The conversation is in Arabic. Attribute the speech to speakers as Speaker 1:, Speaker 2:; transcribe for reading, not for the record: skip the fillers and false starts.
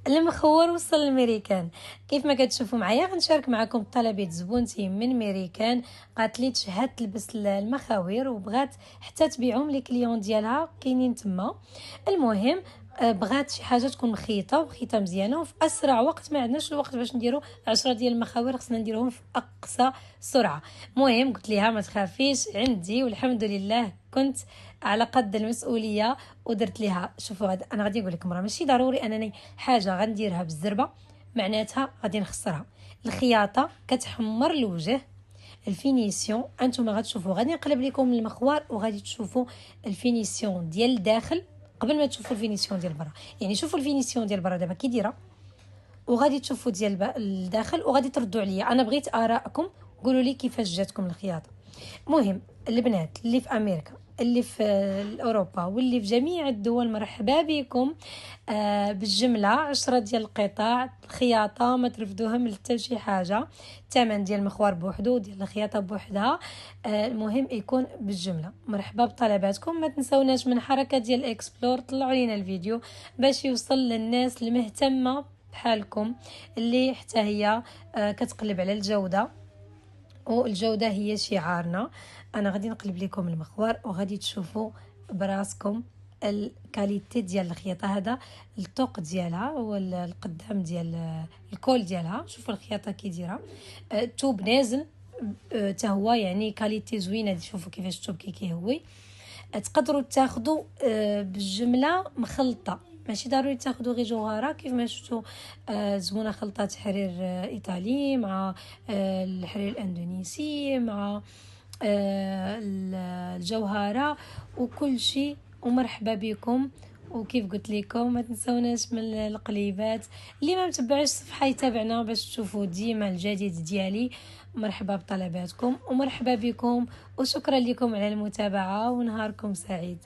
Speaker 1: المخور وصل للميريكان. كيف ما كتشوفوا معايا غنشارك معكم طلبات زبونتي من ميريكان، قالت لي تشهد تلبس المخاوير وبغات حتى تبيعهم لي كليون ديالها كاينين تما. المهم بغات شي حاجه تكون مخيطه وخيطه مزيانه وفي اسرع وقت، ما عندناش الوقت باش نديرو 10 ديال المخاوير، خصنا نديروهم في اقصى سرعه. المهم قلت لها ما تخافيش عندي، والحمد لله كنت على قد المسؤوليه ودرت لها. شوفوا انا غادي نقول لكم، راه ماشي ضروري انني حاجه غنديرها بالزربه معناتها غادي نخسرها. الخياطه كتحمر الوجه، الفينيسيون انتم غتشوفوا، غادي نقلب لكم المخوار وغادي تشوفوا الفينيسيون ديال الداخل قبل ما تشوفوا الفينيسيون ديال برا. يعني شوفوا الفينيسيون ديال برا دابا كي دايره، وغادي تشوفوا ديال الداخل وغادي تردوا عليا. انا بغيت ارائكم، قولوا لي كيفاش جاتكم الخياطه. مهم البنات اللي في امريكا، اللي في اوروبا، واللي في جميع الدول، مرحبا بكم. بالجمله 10 ديال القطاع الخياطه، ما ترفدوها من حتى شي حاجه. الثمن ديال المخوار بوحدو وديال الخياطه بوحدها. المهم يكون بالجمله. مرحبا بطلباتكم، ما تنسوناش من حركه ديال الاكسبلور، طلعوا لينا الفيديو باش يوصل للناس المهتمه بحالكم، اللي حتى هي كتقلب على الجوده، والجودة هي شعارنا. انا غادي نقلب لكم المخوار وغادي تشوفوا براسكم الكاليتي ديال الخياطه. هذا الطوق ديالها والقدام ديال الكول ديالها، شوفوا الخياطه كي دايره. الثوب نازل حتى هو يعني كاليتي زوينه. شوفوا كيفاش الثوب كيهوي. تقدروا تاخذوا بالجمله مخلطه، ماشي ضروري تاخذوا غير جوهره. كيف ما شفتوا زبونه خلطات حرير ايطالي مع الحرير الاندونيسي مع الجوهره وكل شيء. ومرحبا بكم. وكيف قلت لكم ما تنسوناش من القليبات. اللي ما متبعش الصفحه يتابعنا باش تشوفوا ديما الجديد ديالي. مرحبا بطلباتكم ومرحبا بكم، وشكرا لكم على المتابعه ونهاركم سعيد.